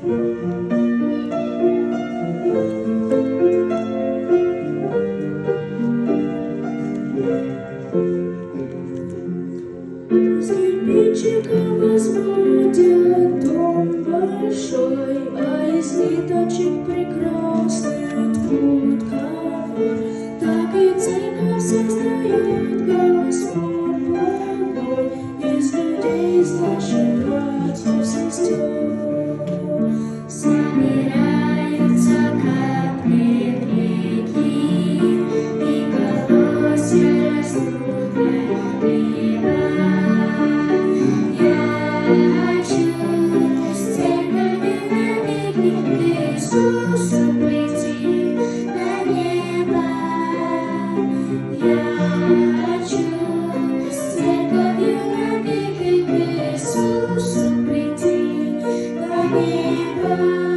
Из кирпичика возводят дом большой, а из ниточек прекрасный ткут ковер. Так и церковь создает Господь благой из людей, из наших братьев, сестер. Собираются капли реки, и колосья растут для неба. Я хочу с церковью навеки к Иисусу прийти на небо. Я хочу с церковью навеки к Иисусу прийти на небо.